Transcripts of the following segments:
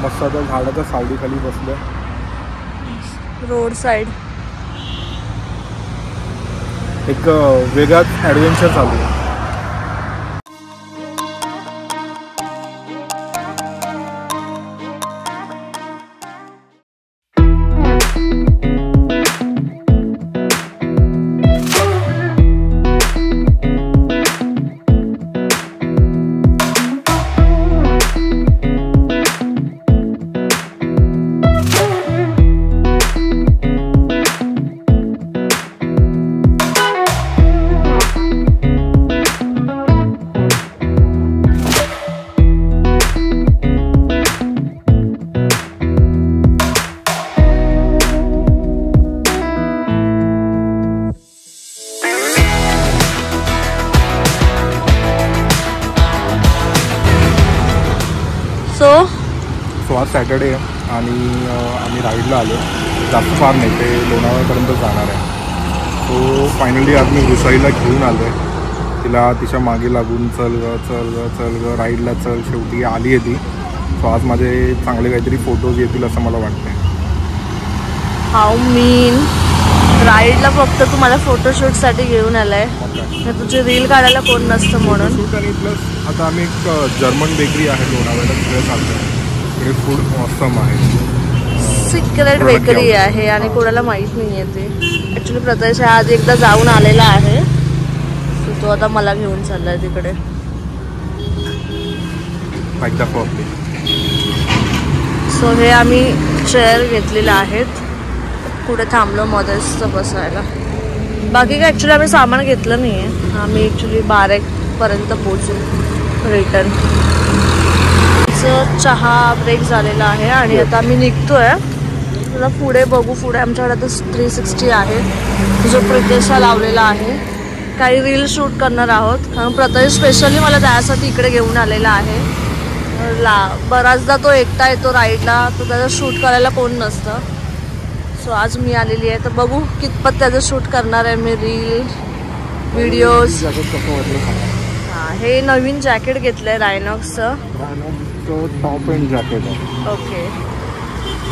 मस्त आता झाडाच्या सावलीखाली बसलोय रोड साइड. एक वेगळाच ॲडव्हेंचर चालू आहे. सो आज सॅटर्डे आहे आणि आम्ही राईडला आलो. जास्त फार नाही, ते लोणावळ्यापर्यंत जाणार आहे. सो फायनली आज मी घुसाईला घेऊन आलो आहे. तिला तिच्या मागे लागून चल ग राईडला चल, शेवटी आली आहे ती. सो आज माझे चांगले काहीतरी फोटोज येतील असं मला वाटतं. हाऊ मीन राईडला फक्त तू मला फोटोशूटसाठी घेऊन आलाय, तुझी रील काढायला कोण नसतं म्हणून. आणि प्लस आता आम्ही एक जर्मन बेकरी आहे लोणावळ्याला, तिकडे चालतो. इकडे फूड ऑसम आहे, सिक्रेट बेकरी आहे आणि कोणाला माहीत नाही आहे ते. ॲक्च्युली प्रत्यक्ष आज एकदा जाऊन आलेला आहे, तो आता मला घेऊन चाललाय तिकडे. सो हे आम्ही चेअर घेतलेले आहेत, पुढे थांबलो मध्येच बसायला. बाकी काय ॲक्च्युली आम्ही सामान घेतलं नाही आहे. आम्ही ॲक्च्युली 12पर्यंत पोचू रिटर्न. चहा ब्रेक झालेला आहे आणि आता आम्ही निघतोय. तुला पुढे बघू, पुढे आमच्याकडे आता 360 आहे जो प्रत्येशा लावलेला आहे. काही रील शूट करणार आहोत, कारण प्रत्येश स्पेशली मला त्यासाठी इकडे घेऊन आलेला आहे. बराचदा तो एकटा येतो राईडला, तर त्याचं शूट करायला कोण नसतं. सो आज मी आलेली आहे, तर बघू कितपत त्याचं शूट करणार आहे मी, रील व्हिडिओज. हां, हे नवीन जॅकेट घेतलं आहे रायनॉक्सचं. टॉप एंड जॅकेट आहे. ओके,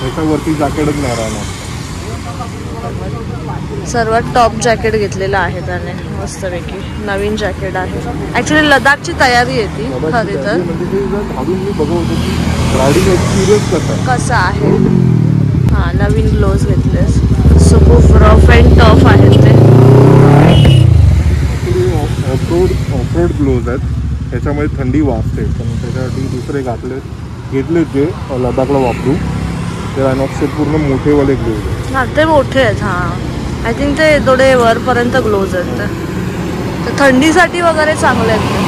त्याच्यावरती जॅकेटच नाही राहणार. सर्वात टॉप जॅकेट घेतलेलं आहे त्याने, मस्तपैकी नवीन जॅकेट आहे. ॲक्च्युली लडाखची तयारी आहे ती खरी तर. कसं आहे. हां, नवीन ग्लोव्ज घेतले. सो खूप रफ अँड टफ आहेत ते. ऑफरोड ग्लोव्ज आहेत, त्याच्यामुळे थंडी वाजते, पण त्याच्यासाठी दुसरे घेतले जे लडाखला वापरू. ते रायनॉक्सचे पूर्ण मोठेवाले ग्लोव्ज आहेत. हां, ते मोठे आहेत. हां, आय थिंक ते थोडे वरपर्यंत ग्लोव्ज आहेत, तर थंडीसाठी वगैरे चांगले आहेत.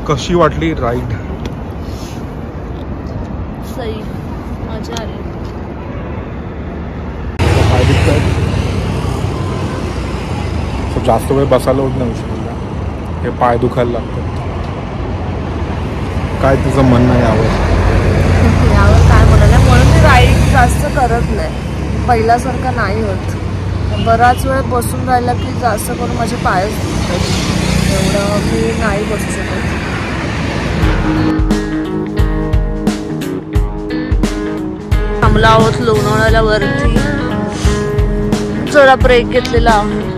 कशी वाटली राईड? सही, मजा आली. जास्त वेळ बसायला होत नाही उशिरा, हे पाय दुखायला लागतात. काय तुझं म्हणणं आहे यावर? काय म्हणाला, म्हणून मी राईड जास्त करत नाही, पहिल्यासारखं नाही होत. बराच वेळ बसून राहिला की जास्त करून माझे पायच दुखतात, एवढं मी नाही बसू शकत. थांबला आहोत लोणावळ्याला वरती, जरा ब्रेक घेतलेला आहे.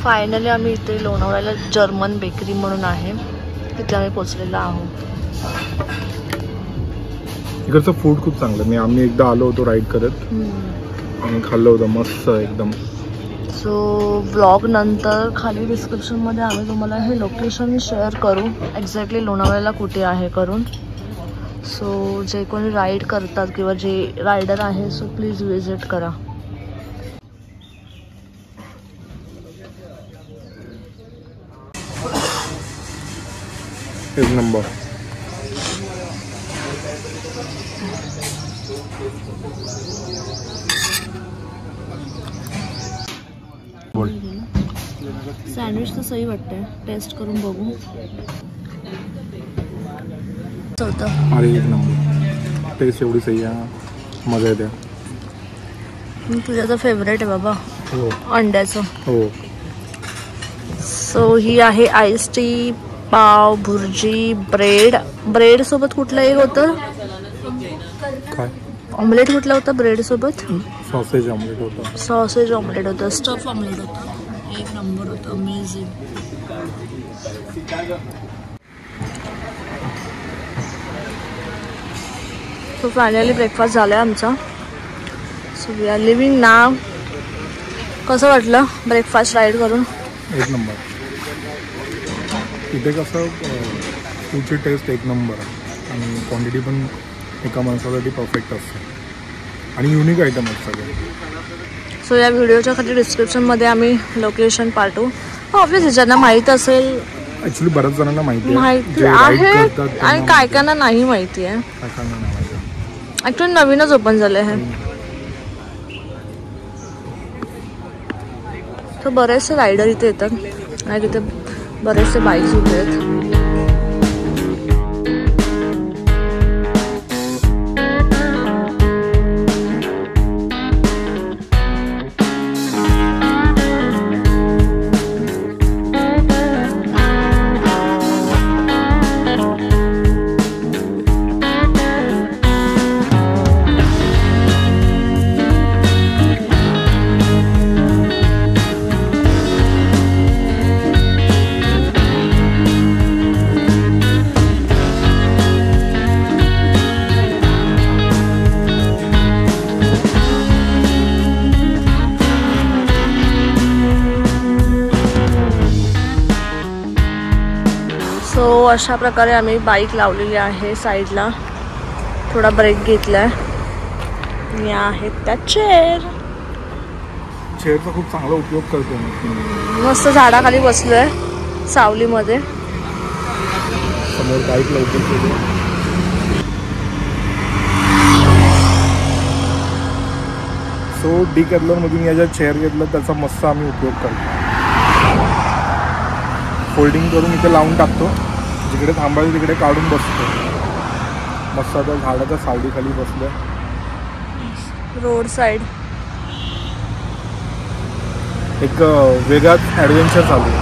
फायनली आम्ही इथे लोणावळ्याला जर्मन बेकरी म्हणून आहे, तिथे आम्ही पोचलेलो आहोत. इकडचं फूड खूप चांगलं. आम्ही एकदा आलो होतो राईड करत आणि खाल्लं होतं मस्त एकदम. सो व्लॉग नंतर खाली डिस्क्रिप्शनमध्ये आम्ही तुम्हाला हे लोकेशन शेअर करू, एक्झॅक्टली लोणावळ्याला कुठे आहे करून. सो जे कोणी राईड करतात किंवा जे रायडर आहे सो प्लीज विजिट करा. एक नंबर. सँडविच तर सही वाटतंय, टेस्ट करून बघू. अरे एक नंबर, टेस्ट एवढी सही आहे, मजा येते. तुझ्या तर फेवरेट आहे बाबा. हो अंड्याचं. हो. सो ही आहे आईस टी, पाव, भुर्जी, ब्रेड सोबत कुठलं एक होतं काय? ऑमलेट कुठलं होतं ब्रेड सोबत? सॉसेज ऑमलेट होतं. सॉसेज ऑमलेट होतं, स्टफ ऑमलेट होतं. एक नंबर होतं, अमेझिंग. सो फायनली ब्रेकफास्ट झाला आहे आमचा. सो वी आर लिव्हिंग नाव. कसं वाटलं ब्रेकफास्ट राईड करून? एक नंबर. इथे कसं फूडची टेस्ट एक नंबर आहे आणि क्वांटिटी पण एका माणसासाठी परफेक्ट असते आणि युनिक आयटम आहेत सगळे. सो या व्हिडिओच्या खाली डिस्क्रिप्शनमध्ये आम्ही लोकेशन पाठवू. ऑब्वियसली ज्यांना माहीत असेल, ॲक्च्युली बऱ्याच जणांना माहिती आहे आणि काय कायना नाही माहिती आहे. ॲक्च्युली नवीनच ओपन झालं आहे. तर बरेचसे रायडर इथे येतात आणि तिथे बरेचसे बाईक्स उभे आहेत. सो अशा प्रकारे आम्ही बाईक लावलेली आहे साईडला. थोडा ब्रेक घेतलाय. या आहेत त्या चेअरचा खूप चांगला उपयोग करतो. मस्त झाडाखाली बसलोय सावलीमध्ये. समोर बाईक लावतो. सो डिकॅथलॉनमधून या ज्या चेअर घेतल्या त्याचा मस्त आम्ही उपयोग करतो. फोल्डिंग करून इथे लावून टाकतो, जिकडे थांबायचं तिकडे काढून बसतो. मस्त आता झाडाच्या सावलीखाली बसलोय. रोड साईड एक वेगळाच ॲडव्हेंचर चालू आहे.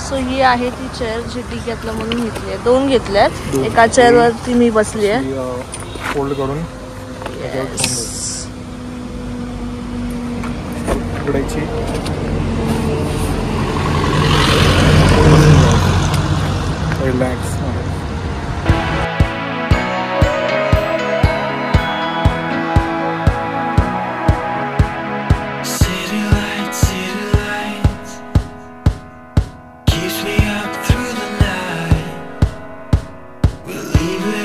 सो ही आहे ती चेअर जी डिकॅथलॉन म्हणून घेतली आहे. 2 घेतल्यात. एका चेअरवरती मी बसली आहे. फोल्ड करून उघडायची. Relax. Keeps me up through the night. We'll leave it